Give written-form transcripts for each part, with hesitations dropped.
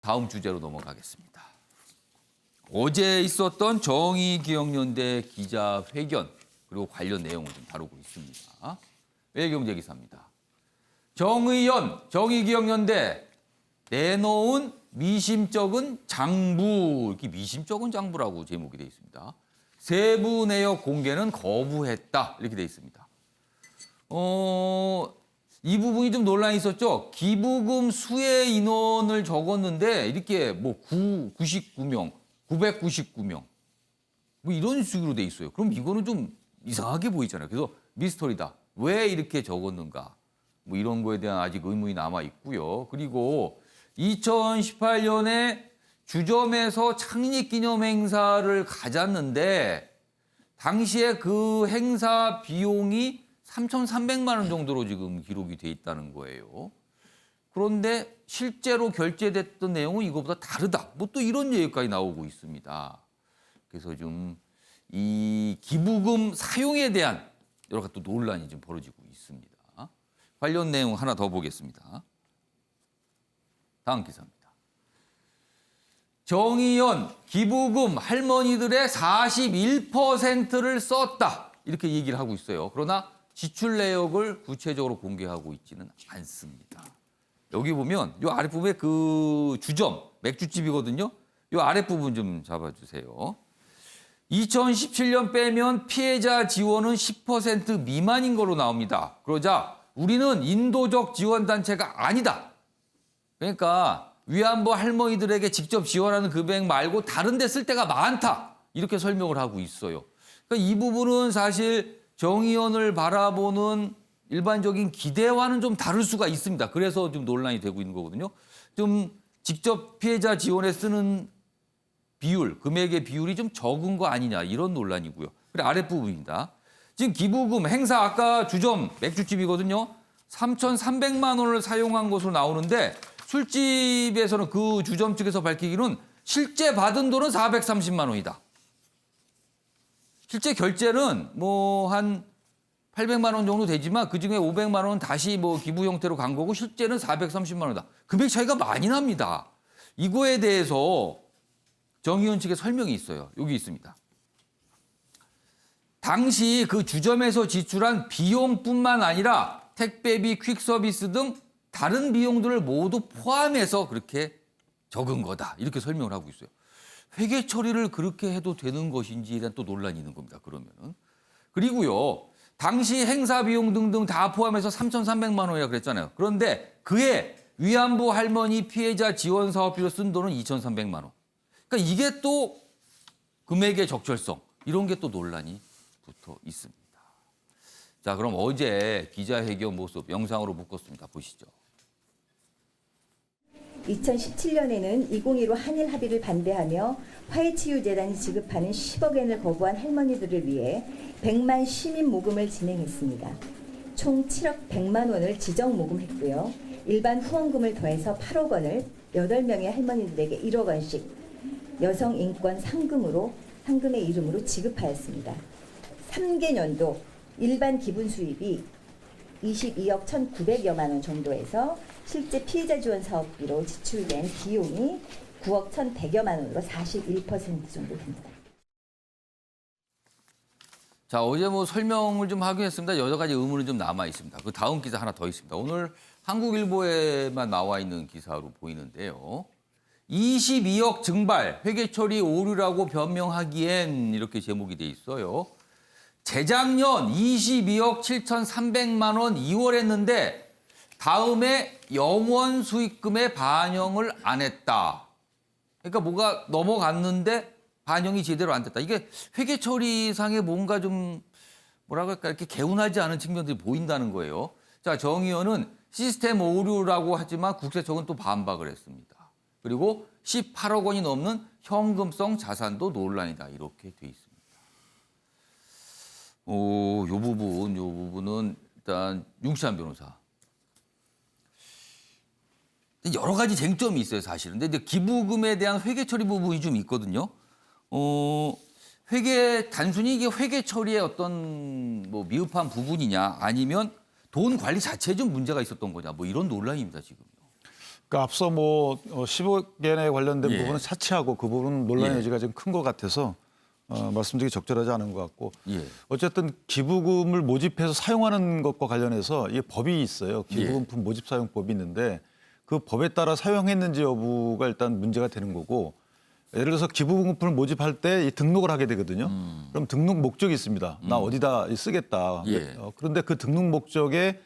다음 주제로 넘어가겠습니다. 어제 있었던 정의기억연대 기자회견 그리고 관련 내용을 좀 다루고 있습니다. 외경제 기사입니다. 정의연, 정의기억연대 내놓은 미심쩍은 장부, 이렇게 미심쩍은 장부라고 제목이 되어 있습니다. 세부 내역 공개는 거부했다 이렇게 되어 있습니다. 이 부분이 좀 논란이 있었죠. 기부금 수혜 인원을 적었는데 이렇게 뭐 99명, 999명 뭐 이런 식으로 돼 있어요. 그럼 이거는 좀 이상하게 보이잖아요. 그래서 미스터리다. 왜 이렇게 적었는가? 뭐 이런 거에 대한 아직 의문이 남아 있고요. 그리고 2018년에 주점에서 창립 기념 행사를 가졌는데 당시에 그 행사 비용이 3,300만 원 정도로 지금 기록이 돼 있다는 거예요. 그런데 실제로 결제됐던 내용은 이거보다 다르다. 뭐 또 이런 얘기까지 나오고 있습니다. 그래서 좀 이 기부금 사용에 대한 여러 가지 또 논란이 좀 벌어지고 있습니다. 관련 내용 하나 더 보겠습니다. 다음 기사입니다. 정의연 기부금 할머니들의 41%를 썼다. 이렇게 얘기를 하고 있어요. 그러나 지출 내역을 구체적으로 공개하고 있지는 않습니다. 여기 보면 이 아랫부분에 그 주점, 맥주집이거든요. 이 아랫부분 좀 잡아주세요. 2017년 빼면 피해자 지원은 10% 미만인 걸로 나옵니다. 그러자 우리는 인도적 지원단체가 아니다. 그러니까 위안부 할머니들에게 직접 지원하는 금액 말고 다른 데 쓸 데가 많다. 이렇게 설명을 하고 있어요. 그러니까 이 부분은 사실 정의연을 바라보는 일반적인 기대와는 좀 다를 수가 있습니다. 그래서 좀 논란이 되고 있는 거거든요. 좀 직접 피해자 지원에 쓰는 비율, 금액의 비율이 좀 적은 거 아니냐 이런 논란이고요. 그리고 아랫부분입니다. 지금 기부금 행사 아까 주점 맥주집이거든요. 3,300만 원을 사용한 것으로 나오는데 술집에서는 그 주점 측에서 밝히기로는 실제 받은 돈은 430만 원이다. 실제 결제는 뭐 한 800만 원 정도 되지만 그중에 500만 원은 다시 뭐 기부 형태로 간 거고 실제는 430만 원이다. 금액 차이가 많이 납니다. 이거에 대해서 정의연 측의 설명이 있어요. 여기 있습니다. 당시 그 주점에서 지출한 비용뿐만 아니라 택배비, 퀵서비스 등 다른 비용들을 모두 포함해서 그렇게 적은 거다. 이렇게 설명을 하고 있어요. 회계 처리를 그렇게 해도 되는 것인지에 대한 또 논란이 있는 겁니다. 그러면은. 그리고요. 당시 행사 비용 등등 다 포함해서 3,300만 원이라고 그랬잖아요. 그런데 그해 위안부 할머니 피해자 지원 사업비로 쓴 돈은 2,300만 원. 그러니까 이게 또 금액의 적절성 이런 게 또 논란이 붙어 있습니다. 자, 그럼 어제 기자회견 모습 영상으로 묶었습니다. 보시죠. 2017년에는 2015 한일 합의를 반대하며 화해치유재단이 지급하는 10억 엔을 거부한 할머니들을 위해 100만 시민 모금을 진행했습니다. 총 7억 100만 원을 지정 모금했고요. 일반 후원금을 더해서 8억 원을 8명의 할머니들에게 1억 원씩 여성 인권 상금의 이름으로 지급하였습니다. 3개년도 일반 기분 수입이 22억 1,900여만 원 정도에서 실제 피해자 지원 사업비로 지출된 비용이 9억 1,100여만 원으로 41% 정도 됩니다. 자, 어제 뭐 설명을 좀 하긴 했습니다. 여러 가지 의문이 좀 남아 있습니다. 그 다음 기사 하나 더 있습니다. 오늘 한국일보에만 나와 있는 기사로 보이는데요. 22억 증발, 회계처리 오류라고 변명하기엔 이렇게 제목이 돼 있어요. 재작년 22억 7,300만 원 2월 했는데 다음에 영원 수익금에 반영을 안 했다. 그러니까 뭐가 넘어갔는데 반영이 제대로 안 됐다. 이게 회계처리상에 뭔가 좀 뭐라고 할까 이렇게 개운하지 않은 측면들이 보인다는 거예요. 자, 정의연은 시스템 오류라고 하지만 국세청은 또 반박을 했습니다. 그리고 18억 원이 넘는 현금성 자산도 논란이다. 이렇게 돼 있습니다. 요 부분은 일단 윤치한 변호사. 여러 가지 쟁점이 있어요, 사실은. 근데 기부금에 대한 회계 처리 부분이 좀 있거든요. 단순히 이게 회계 처리의 어떤 뭐 미흡한 부분이냐 아니면 돈 관리 자체에 좀 문제가 있었던 거냐 뭐 이런 논란입니다, 지금. 그러니까 앞서 뭐 15개에 관련된 예. 부분은 차치하고 그 부분은 논란의 예. 여지가 좀 큰 것 같아서 말씀드리기 적절하지 않은 것 같고 예. 어쨌든 기부금을 모집해서 사용하는 것과 관련해서 이게 법이 있어요. 기부금품 모집 사용법이 있는데 그 법에 따라 사용했는지 여부가 일단 문제가 되는 거고 예를 들어서 기부금품을 모집할 때 이 등록을 하게 되거든요. 그럼 등록 목적이 있습니다. 나 어디다 쓰겠다. 예. 그런데 그 등록 목적에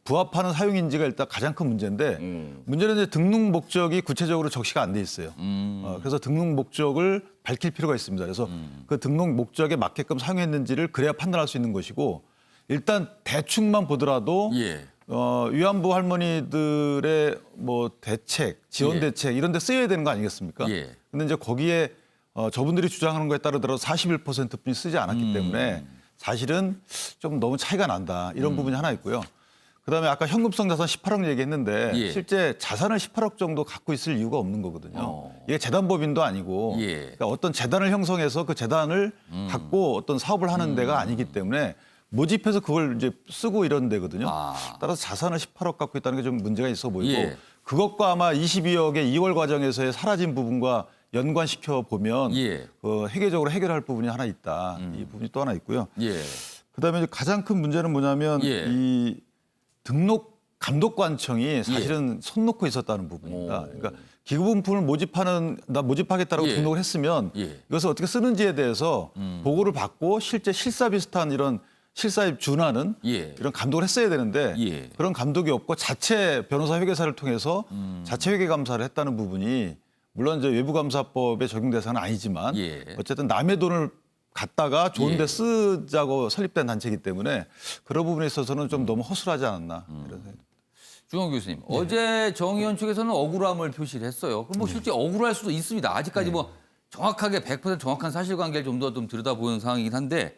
부합하는 사용인지가 일단 가장 큰 문제인데 문제는 이제 등록 목적이 구체적으로 적시가 안 돼 있어요. 그래서 등록 목적을 밝힐 필요가 있습니다. 그래서 그 등록 목적에 맞게끔 사용했는지를 그래야 판단할 수 있는 것이고 일단 대충만 보더라도 예. 위안부 할머니들의 뭐 대책, 지원 예. 대책 이런 데 쓰여야 되는 거 아니겠습니까? 예. 근데 이제 거기에 저분들이 주장하는 거에 따르더라도 41%뿐이 쓰지 않았기 때문에 사실은 좀 너무 차이가 난다. 이런 부분이 하나 있고요. 그다음에 아까 현금성 자산 18억 얘기했는데 예. 실제 자산을 18억 정도 갖고 있을 이유가 없는 거거든요. 이게 재단법인도 아니고 예. 그러니까 어떤 재단을 형성해서 그 재단을 갖고 어떤 사업을 하는 데가 아니기 때문에 모집해서 그걸 이제 쓰고 이런 데거든요. 따라서 자산을 18억 갖고 있다는 게 좀 문제가 있어 보이고 예. 그것과 아마 22억의 2월 과정에서의 사라진 부분과 연관시켜 보면 예. 회계적으로 해결할 부분이 하나 있다. 이 부분이 또 하나 있고요. 예. 그다음에 이제 가장 큰 문제는 뭐냐면 예. 이 등록 감독관청이 사실은 손 놓고 있었다는 부분입니다. 그러니까 기부금품을 모집하겠다라고 예. 등록을 했으면 예. 이것을 어떻게 쓰는지에 대해서 보고를 받고 실제 실사 비슷한 이런 실사에 준하는 예. 이런 감독을 했어야 되는데 예. 그런 감독이 없고 자체 변호사 회계사를 통해서 자체 회계 감사를 했다는 부분이 물론 이제 외부감사법의 적용 대상은 아니지만 예. 어쨌든 남의 돈을 갖다가 좋은 예. 데 쓰자고 설립된 단체이기 때문에 그런 부분에 있어서는 좀 너무 허술하지 않았나 이런 생각이. 주홍 교수님, 어제 정의원 측에서는 억울함을 표시를 했어요. 그럼 뭐 실제 억울할 수도 있습니다. 아직까지 뭐 정확하게 100% 정확한 사실관계를 좀 더 좀 들여다보는 상황이긴 한데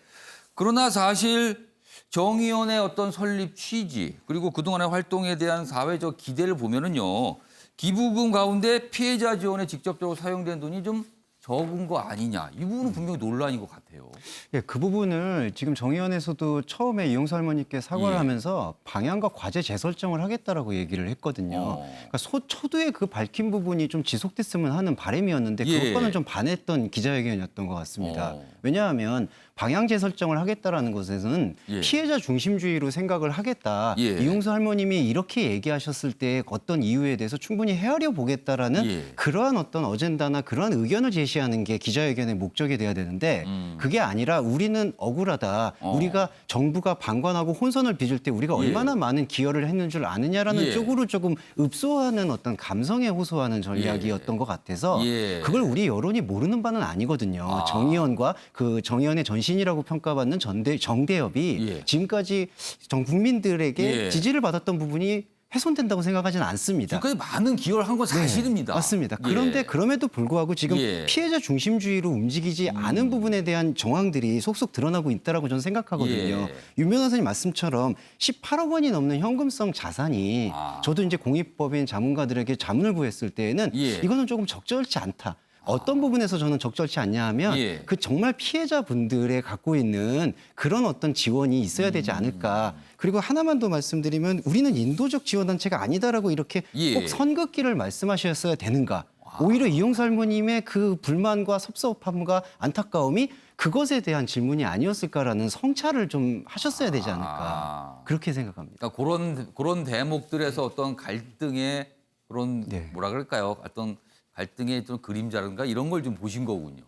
그러나 사실 정의원의 어떤 설립 취지 그리고 그동안의 활동에 대한 사회적 기대를 보면은요. 기부금 가운데 피해자 지원에 직접적으로 사용된 돈이 좀 적은 거 아니냐. 이 부분은 분명히 논란인 것 같아요. 예, 그 부분을 지금 정의원에서도 처음에 이용수 할머니께 사과를 예. 하면서 방향과 과제 재설정을 하겠다라고 얘기를 했거든요. 그러니까 초두에 그 밝힌 부분이 좀 지속됐으면 하는 바람이었는데 예. 그것과는 좀 반했던 기자회견이었던 것 같습니다. 왜냐하면 방향 재설정을 하겠다라는 것에서는 예. 피해자 중심주의로 생각을 하겠다. 예. 이용수 할머님이 이렇게 얘기하셨을 때 어떤 이유에 대해서 충분히 헤아려 보겠다라는 예. 그러한 어떤 어젠다나 그러한 의견을 제시하는 게 기자회견의 목적이 돼야 되는데 그게 아니라 우리는 억울하다. 우리가 정부가 방관하고 혼선을 빚을 때 우리가 예. 얼마나 많은 기여를 했는 줄 아느냐라는 예. 쪽으로 조금 읍소하는 어떤 감성에 호소하는 전략이었던 것 같아서 예. 그걸 우리 여론이 모르는 바는 아니거든요. 정의원과 그 정의원의 전신이라고 평가받는 정대협이 예. 지금까지 전 국민들에게 예. 지지를 받았던 부분이 훼손된다고 생각하지는 않습니다. 지금까지 많은 기여를 한 건 사실입니다. 맞습니다. 예. 그런데 그럼에도 불구하고 지금 예. 피해자 중심주의로 움직이지 않은 부분에 대한 정황들이 속속 드러나고 있다라고 저는 생각하거든요. 예. 윤 변호사님 말씀처럼 18억 원이 넘는 현금성 자산이 저도 이제 공익법인 자문가들에게 자문을 구했을 때에는 예. 이거는 조금 적절치 않다. 어떤 부분에서 저는 적절치 않냐 하면 예. 그 정말 피해자분들의 갖고 있는 그런 어떤 지원이 있어야 되지 않을까. 그리고 하나만 더 말씀드리면 우리는 인도적 지원단체가 아니다라고 이렇게 예. 꼭 선긋기를 말씀하셨어야 되는가. 오히려 이용수 할머님의 그 불만과 섭섭함과 안타까움이 그것에 대한 질문이 아니었을까라는 성찰을 좀 하셨어야 되지 않을까. 그렇게 생각합니다. 그러니까 그런 대목들에서 어떤 갈등의 그런 네. 뭐라 그럴까요? 어떤 갈등의 좀 그림자든가 이런 걸 좀 보신 거군요.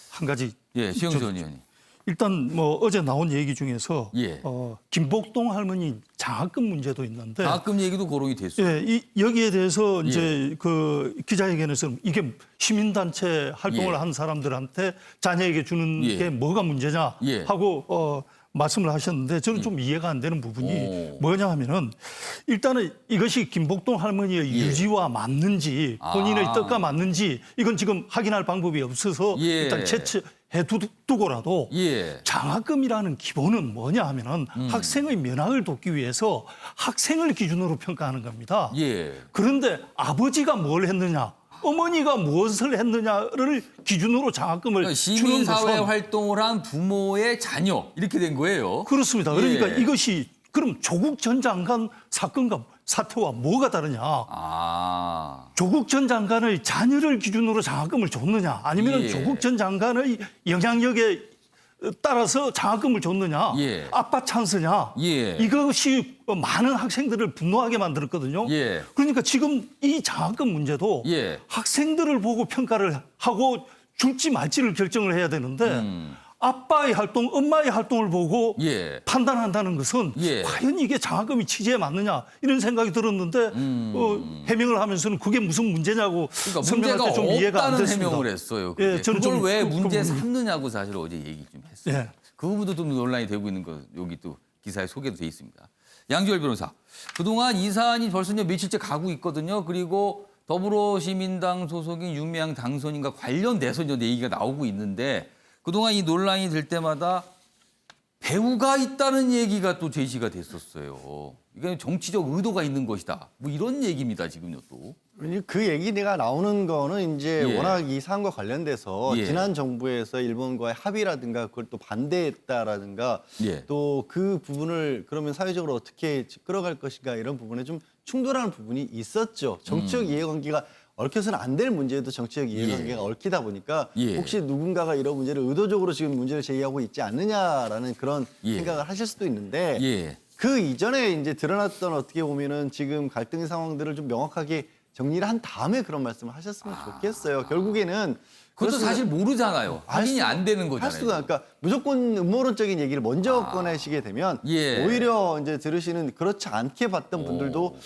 한 가지 예, 시영수 전 의원님. 일단 뭐 어제 나온 얘기 중에서 예. 김복동 할머니 장학금 문제도 있는데 장학금 얘기도 거론이 됐어요. 예, 여기에 대해서 이제 그 기자회견에서는 이게 시민단체 활동을 예. 한 사람들한테 자녀에게 주는 예. 게 뭐가 문제냐 예. 하고 말씀을 하셨는데 저는 좀 이해가 안 되는 부분이 오. 뭐냐 하면은 일단은 이것이 김복동 할머니의 예. 유지와 맞는지 본인의 뜻과 맞는지 이건 지금 확인할 방법이 없어서 예. 일단 채취해 두고라도 예. 장학금이라는 기본은 뭐냐 하면은 학생의 면학을 돕기 위해서 학생을 기준으로 평가하는 겁니다. 예. 그런데 아버지가 뭘 했느냐, 어머니가 무엇을 했느냐를 기준으로 장학금을 그러니까 주는 시민사회 것은 활동을 한 부모의 자녀 이렇게 된 거예요. 그렇습니다. 그러니까 예. 이것이 그럼 조국 전 장관 사건과 사태와 뭐가 다르냐. 아. 조국 전 장관의 자녀를 기준으로 장학금을 줬느냐 아니면 예. 조국 전 장관의 영향력에 따라서 장학금을 줬느냐 예. 아빠 찬스냐 예. 이것이 많은 학생들을 분노하게 만들었거든요. 예. 그러니까 지금 이 장학금 문제도 예. 학생들을 보고 평가를 하고 줄지 말지를 결정을 해야 되는데 아빠의 활동, 엄마의 활동을 보고 예. 판단한다는 것은 예. 과연 이게 장학금이 취지에 맞느냐 이런 생각이 들었는데 해명을 하면서는 그게 무슨 문제냐고 그러니까 선배한테 문제가 좀 이해가 안 없다는 됐습니다. 해명을 했어요. 그게. 예, 저는 그걸 좀 왜 그 문제 부분이- 삼느냐고 사실 어제 얘기 좀 했어요. 예. 그 부분도 좀 논란이 되고 있는 거 여기 또 기사에 소개도 돼 있습니다. 양지열 변호사, 그동안 이 사안이 벌써 이제 며칠째 가고 있거든요. 그리고 더불어시민당 소속인 윤미향 당선인과 관련돼서 이제 얘기가 나오고 있는데 그동안 이 논란이 될 때마다 배우가 있다는 얘기가 또 제시가 됐었어요. 이게 정치적 의도가 있는 것이다. 뭐 이런 얘기입니다, 지금요 또. 그 얘기가 나오는 거는 이제 예. 워낙 이 사안과 관련돼서 예. 지난 정부에서 일본과의 합의라든가 그걸 또 반대했다라든가 예. 또 그 부분을 그러면 사회적으로 어떻게 끌어갈 것인가 이런 부분에 좀 충돌하는 부분이 있었죠. 정치적 이해관계가 얽혀서는 안 될 문제에도 정치적 이해관계가 얽히다 보니까 예. 혹시 누군가가 이런 문제를 의도적으로 지금 문제를 제기하고 있지 않느냐라는 그런 예. 생각을 하실 수도 있는데 예. 그 이전에 이제 드러났던 어떻게 보면은 지금 갈등의 상황들을 좀 명확하게 정리를 한 다음에 그런 말씀을 하셨으면 좋겠어요. 결국에는 그것도 그렇습니다. 사실 모르잖아요. 확인이 안 되는 할 거잖아요. 수가 그러니까 무조건 음모론적인 얘기를 먼저 꺼내시게 되면 예. 오히려 이제 들으시는 그렇지 않게 봤던 분들도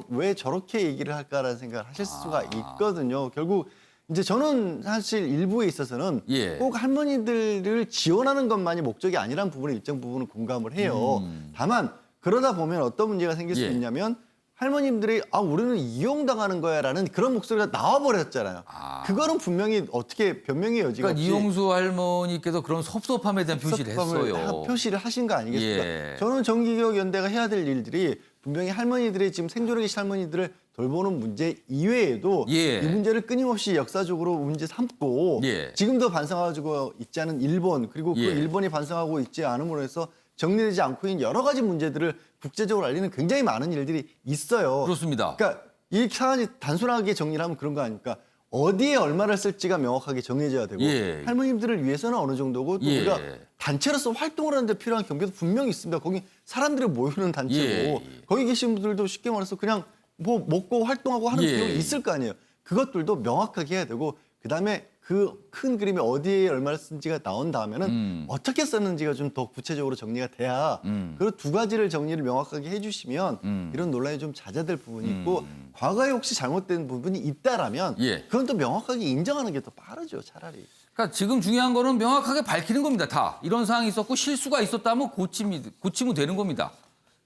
왜 저렇게 얘기를 할까라는 생각을 하실 수가 있거든요. 결국 이제 저는 사실 일부에 있어서는 예. 꼭 할머니들을 지원하는 것만이 목적이 아니라는 부분에 일정 부분은 공감을 해요. 다만 그러다 보면 어떤 문제가 생길 수 예. 있냐면 할머님들이 우리는 이용당하는 거야라는 그런 목소리가 나와버렸잖아요. 그거는 분명히 어떻게 변명의 여지가 그러니까 없이 이용수 할머니께서 그런 섭섭함에 대한 표시를 섭섭함을 했어요. 표시를 하신 거 아니겠습니까? 예. 저는 정기개혁연대가 해야 될 일들이 분명히 할머니들의 지금 생존에 계신 할머니들을 돌보는 문제 이외에도 예. 이 문제를 끊임없이 역사적으로 문제 삼고 예. 지금도 반성하고 있지 않은 일본 그리고 그 예. 일본이 반성하고 있지 않음으로 해서 정리되지 않고 있는 여러 가지 문제들을 국제적으로 알리는 굉장히 많은 일들이 있어요. 그렇습니다. 그러니까 이 사안이 단순하게 정리를 하면 그런 거 아닙니까? 어디에 얼마를 쓸지가 명확하게 정해져야 되고 예. 할머님들을 위해서는 어느 정도고 또 예. 우리가 단체로서 활동을 하는데 필요한 경계도 분명히 있습니다. 거기 사람들이 모이는 단체고 예. 거기 계신 분들도 쉽게 말해서 그냥 뭐 먹고 활동하고 하는 예. 비용이 있을 거 아니에요. 그것들도 명확하게 해야 되고 그다음에 그 큰 그림에 어디에 얼마를 쓴지가 나온 다음에는 어떻게 썼는지가 좀 더 구체적으로 정리가 돼야 그 두 가지를 정리를 명확하게 해주시면 이런 논란이 좀 잦아들 부분이 있고 과거에 혹시 잘못된 부분이 있다라면 예. 그건 또 명확하게 인정하는 게 더 빠르죠 차라리. 그러니까 지금 중요한 거는 명확하게 밝히는 겁니다. 다 이런 상황이 있었고 실수가 있었다면 고치면 되는 겁니다.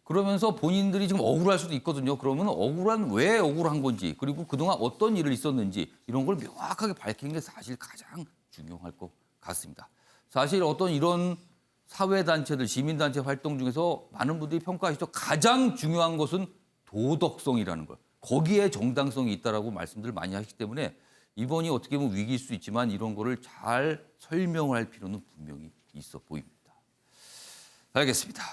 그러면서 본인들이 지금 억울할 수도 있거든요. 그러면 왜 억울한 건지 그리고 그동안 어떤 일을 있었는지 이런 걸 명확하게 밝히는 게 사실 가장 중요할 것 같습니다. 사실 어떤 이런 사회단체들, 시민단체 활동 중에서 많은 분들이 평가하시죠. 가장 중요한 것은 도덕성이라는 걸. 거기에 정당성이 있다라고 말씀들 많이 하시기 때문에 이번이 어떻게 보면 위기일 수 있지만 이런 거를 잘 설명을 할 필요는 분명히 있어 보입니다. 알겠습니다.